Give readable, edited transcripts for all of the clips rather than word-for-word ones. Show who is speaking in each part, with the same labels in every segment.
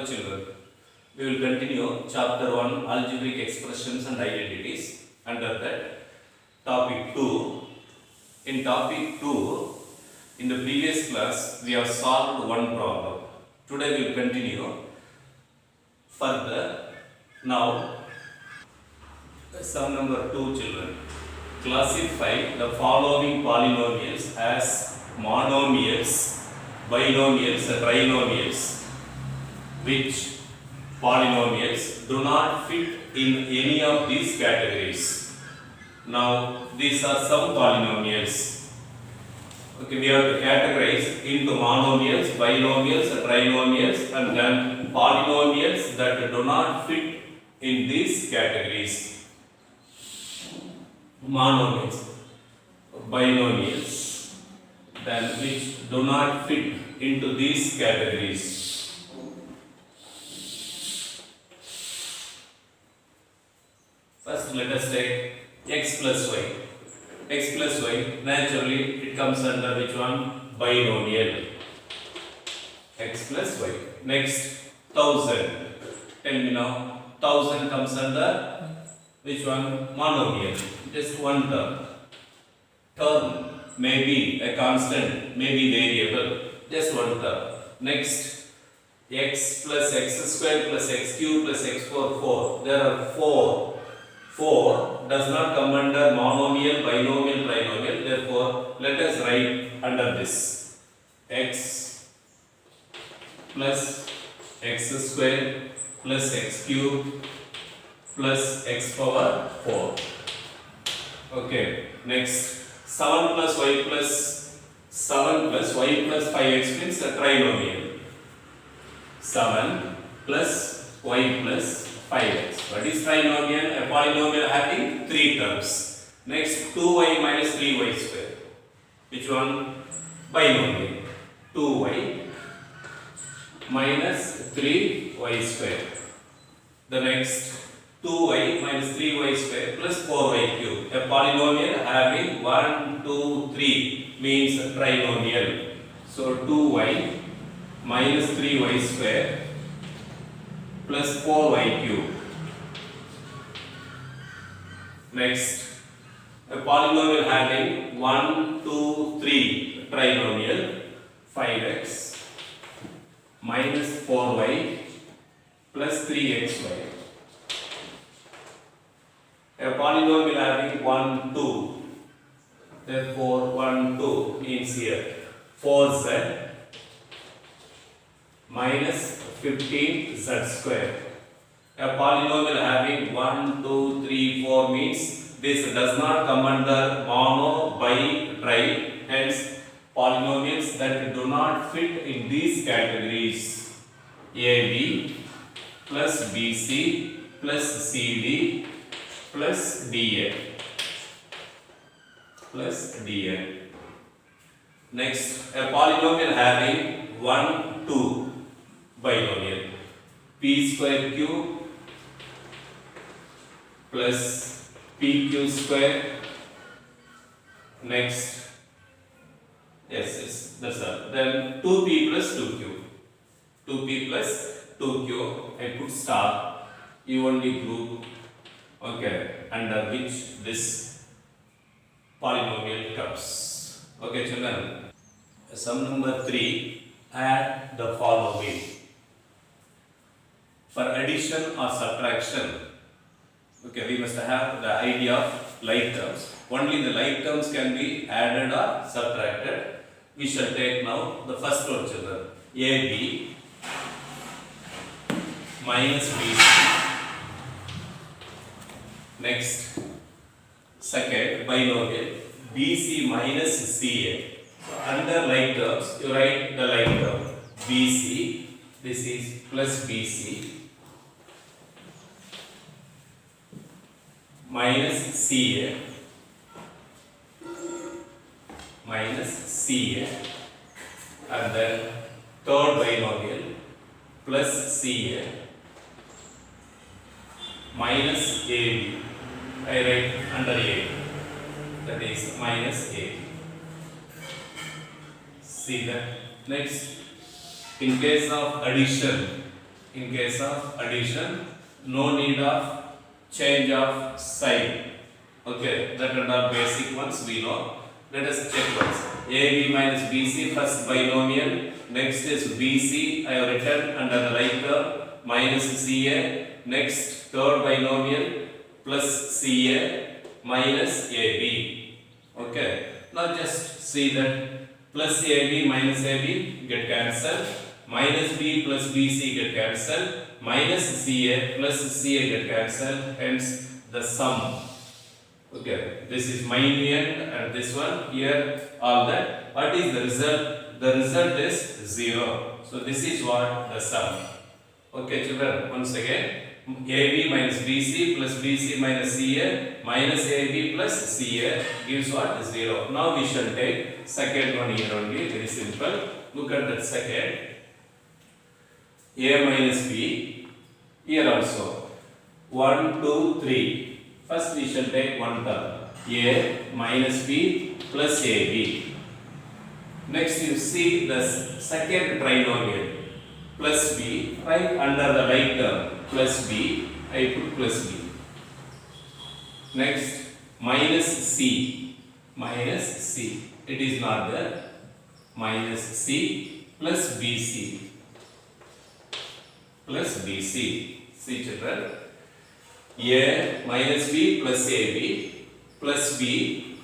Speaker 1: Hello children, we will continue chapter 1 algebraic expressions and identities. Under that topic 2. In topic 2, in the previous class we have solved one problem. Today we will continue further. Now sum number 2 children. Classify the following polynomials as monomials, binomials and trinomials. Which polynomials do not fit in any of these categories. Now these are some polynomials. Okay, we have to categorize into monomials, binomials, trinomials, and then polynomials that do not fit in these categories. Monomials, binomials, then which do not fit into these categories. First, let us take x plus y. X plus y, naturally it comes under which one? Binomial. X plus y. Next, 1000. Tell me now, 1000 comes under which one? Monomial. Just one term. Term may be a constant, may be variable. Just one term. Next, x plus x square plus x cube plus x4, 4. There are 4. 4 does not come under monomial, binomial, trinomial. Therefore, let us write under this x plus x square plus x cube plus x power 4. Okay. Next, 7 plus y plus 5x means a trinomial. 7 plus y plus 5x. What is trinomial? A polynomial having 3 terms. Next, 2y minus 3y square. Which one? Binomial. 2y minus 3y square. The next, 2y minus 3y square plus 4y cube. A polynomial having 1, 2, 3 means a trinomial. So 2y minus 3y square plus 4y cube. Next, a polynomial having 1, 2, 3 trinomial, 5x minus 4y plus 3xy. A polynomial having 1, 2. Therefore, 1, 2 means here 4z minus 15z square. A polynomial having 1, 2, 3, 4 means this does not come under mono, bi, tri. Hence, polynomials that do not fit in these categories. AB plus BC plus CD plus DA plus DN. Next, a polynomial having 1, 2 binomial. P square cube plus PQ square. Next, yes, that's all. Then 2P plus 2Q. 2P plus 2Q. I put star. You only group. Okay, under which this polynomial comes. Okay, children. Sum number 3. Add the following. For addition or subtraction, okay, we must have the idea of like terms. Only the like terms can be added or subtracted. We shall take now the first one, children. AB minus BC. Next, second binomial BC minus CA. So under like terms, you write the like term BC. This is plus BC minus CA and then third binomial plus CA minus AB. I write under A, that is minus A. See that? Next, in case of addition, In case of addition, no need of change of sign. Okay, that are the basic ones we know. Let us check once. AB minus BC, first binomial. Next is BC, I have written under the like term, minus CA. Next, third binomial, plus CA, minus AB. Okay, now just see that plus AB minus AB get cancelled, minus B plus BC get cancelled, minus CA plus CA get cancelled, hence the sum. Okay, this is minuend and this one here, all that. What is the result? The result is 0. So this is what the sum. Okay, children, once again, AB minus BC plus BC minus CA minus AB plus CA gives what? 0. Now we shall take second one here only, very simple. Look at that second. A minus B, here also. 1, 2, 3. First we shall take one term, A minus B plus AB. Next you see the second trinomial, plus B, right under the like term, plus B, I put plus B. Next, minus C, it is not there, minus C plus BC, see children. A minus B plus AB plus B,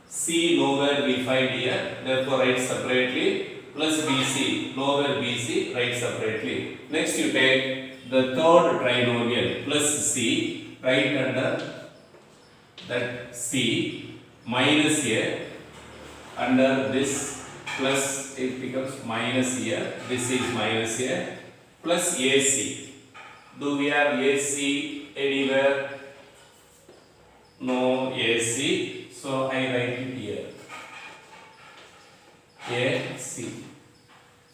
Speaker 1: C nowhere we find here, therefore write separately, plus BC, nowhere BC, write separately. Next you take the third trinomial, plus C, write under that C, minus A, under this plus it becomes minus here, this is minus A, plus AC. Do we have AC anywhere? No AC, so I write it here. AC.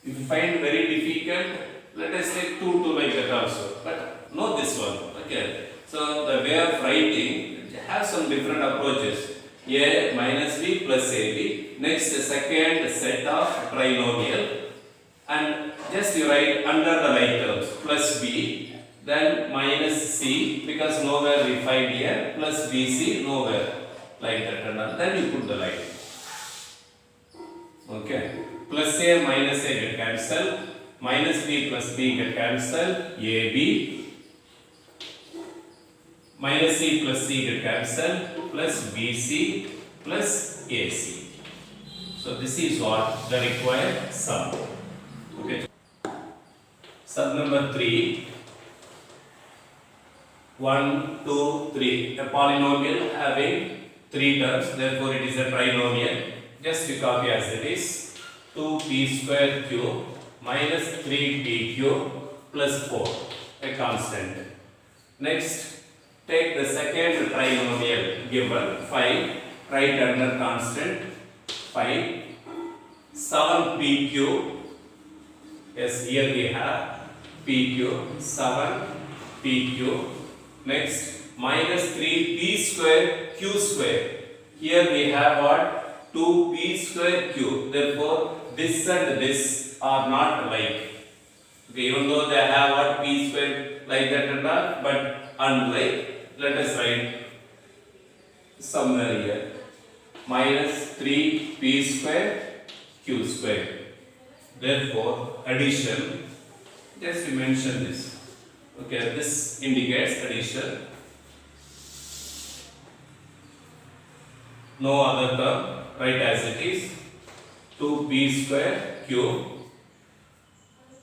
Speaker 1: If you find very difficult, let us take 2 like that also. But know this one. Okay. So the way of writing has some different approaches. A minus B plus AB. Next, second set of trinomial. And just you write under the like terms plus B. Then minus C, because nowhere we find here, plus BC, nowhere, like that, and then you put the line. Okay, plus A minus A get cancelled, minus B plus B get cancelled, AB, minus C plus C get cancelled, plus BC plus AC. So this is what the required sum. Okay, sum number 3. 1, 2, 3. A polynomial having 3 terms, therefore it is a trinomial. Just you copy as it is. 2p square cube minus 3p cube plus 4, a constant. Next, take the second trinomial given 5, write under constant 5, 7p cube. Yes, here we have p cube, 7p cube. Next, minus 3p square q square. Here we have what? 2p square q. Therefore, this and this are not alike. Okay, even though they have what p square like that and all, but unlike. Let us write somewhere here. Minus 3p square q square. Therefore, addition. Just to mention this. Okay, this indicates addition. No other term, write as it is. 2p square cube.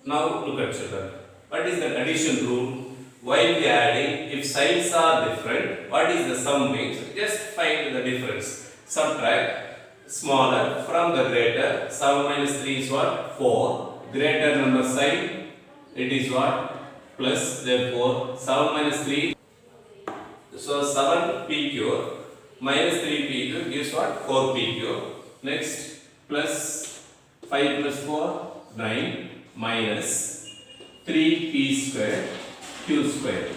Speaker 1: Now look at children. What is the addition rule? While we are adding, if signs are different, what is the sum means? Just find the difference. Subtract smaller from the greater. 7 minus 3 is what? 4. Greater number sign, it is what? Plus, therefore, 7 minus 3. So 7p cube minus 3p cube gives what? 4p cube. Next, plus 5 plus 4, 9 minus 3p square q square.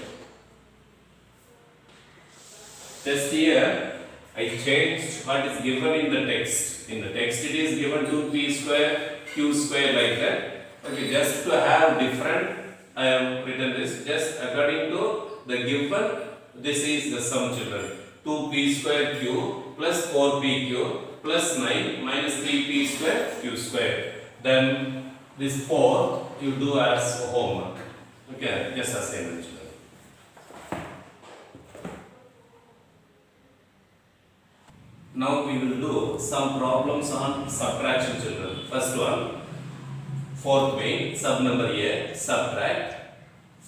Speaker 1: Just here, I changed what is given in the text. In the text, it is given 2p square q square like that. Okay, just to have different I have written this just according to the given. This is the sum, children. 2p square q plus 4p q plus 9 minus 3p square q square. Then this 4 you do as homework. Okay, just assignment, children. Now we will do some problems on subtraction, children. First one, fourth main, sub number A, subtract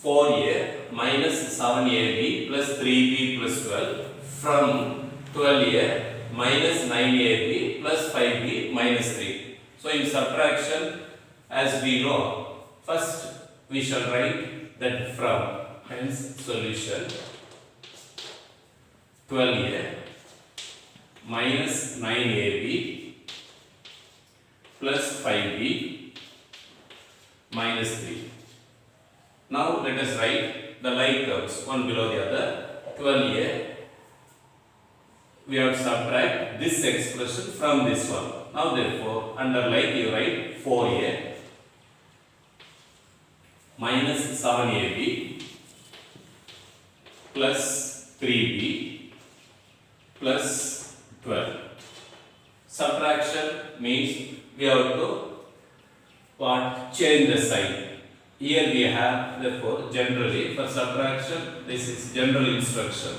Speaker 1: 4a minus 7ab plus 3b plus 12 from 12a minus 9ab plus 5b minus 3. So in subtraction, as we know, first we shall write that from, hence solution 12a minus 9ab plus 5b minus 3. Now let us write the like terms, one below the other. 12a, we have to subtract this expression from this one. Now therefore, under like you write 4a minus 7ab plus 3b plus 12. Subtraction means we have to change the sign. Here we have, therefore, generally for subtraction, this is general instruction,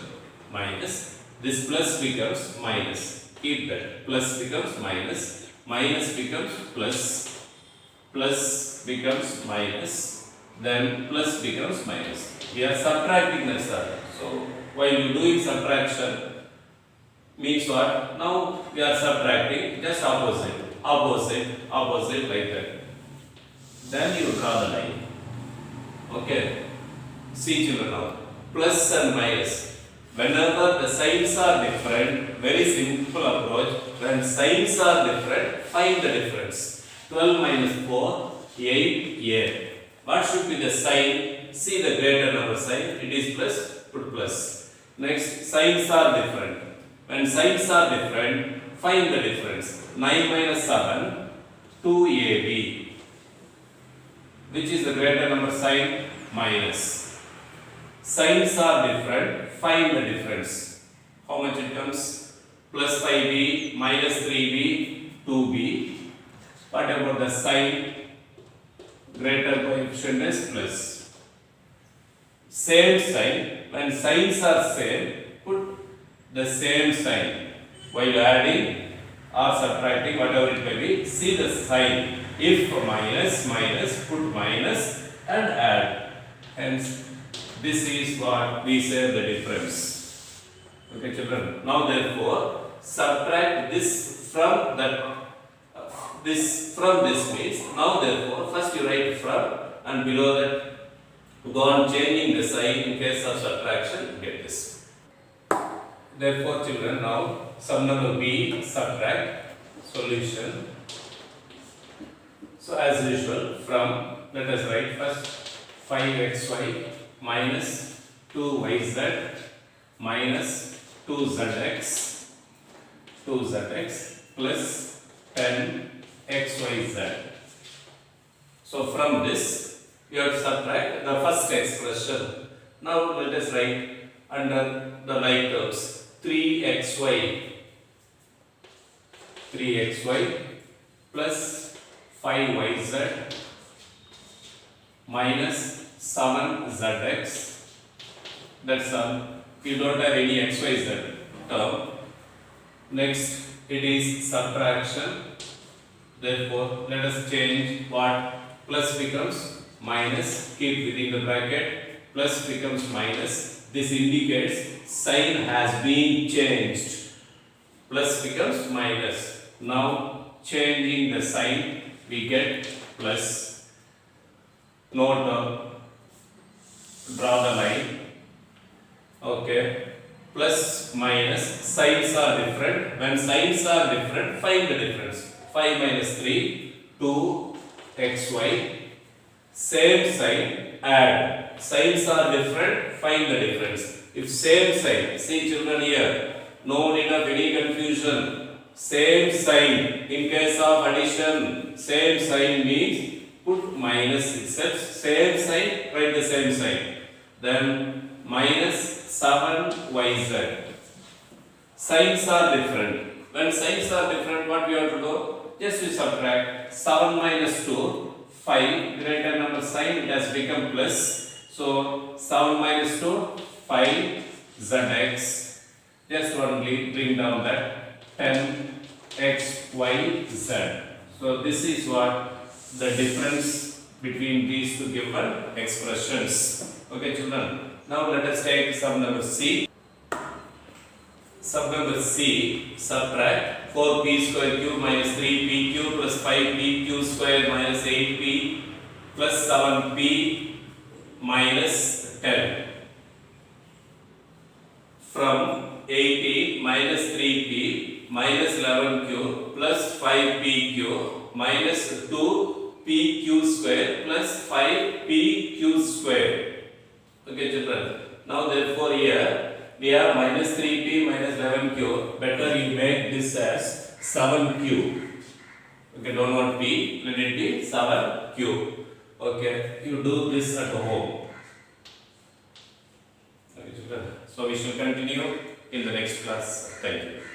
Speaker 1: minus. This plus becomes minus. Keep that. Plus becomes minus. Minus becomes plus. Plus becomes minus. Then plus becomes minus. We are subtracting the sum. So while you doing subtraction, means what? Now we are subtracting just opposite. Opposite like that. Then you draw the line. Okay. See, children, now plus and minus. Whenever the signs are different, very simple approach. When signs are different, find the difference. 12 minus 4, 8a. What should be the sign? See the greater number sign. It is plus, put plus. Next, signs are different. When signs are different, find the difference. 9 minus 7, 2ab. Which is the greater number sign? Minus. Signs are different, find the difference. How much it comes? Plus 5b, minus 3b, 2b. What about the sign? Greater coefficient is plus. Same sign. When signs are same, put the same sign. While adding or subtracting, whatever it may be, see the sign. If minus, put minus and add. Hence, this is what we say the difference. Okay, children. Now, therefore, subtract this from that. This from this means. Now, therefore, first you write from, and below that, go on changing the sign in case of subtraction. Get this. Therefore, children, now sum number B, subtract, solution. So as usual, from, let us write first 5xy minus 2yz minus 2zx plus 10xyz. So from this, you have to subtract the first expression. Now let us write under the like terms 3xy plus 5yz minus 7zx. That's all. You don't have any xyz term. Next, it is subtraction. Therefore, let us change what? Plus becomes minus. Keep within the bracket. Plus becomes minus. This indicates sign has been changed. Plus becomes minus. Now, changing the sign, we get plus. Note, draw the line. Okay. Plus, minus, signs are different. When signs are different, find the difference. 5 minus 3, 2xy. Same sign, add. Signs are different, find the difference. If same sign, see children here, no need of any confusion. Same sign, in case of addition, same sign means put minus itself, same sign, write the same sign. Then minus 7yz. Signs are different. When signs are different, what we have to do? Just we subtract 7 minus 2, 5, greater number sign, it has become plus. So 7 minus 2, 5 zx. Just only bring down that 10xyz. So this is what the difference between these two given expressions. Okay, children. Now let us take sum number C. Sum number C, subtract 4p square cube minus 3p cube plus 5p square minus 8p plus 7p minus 10. From 80 minus 3p minus 11 cube plus 5p cube minus 2pq square plus 5pq square. Okay, children. Now therefore here we have minus 3p minus 11 cube. Better you make this as 7 cube. Okay, don't want p, let it be 7 cube. Okay, you do this at home. Okay, children. So we shall continue in the next class. Thank you.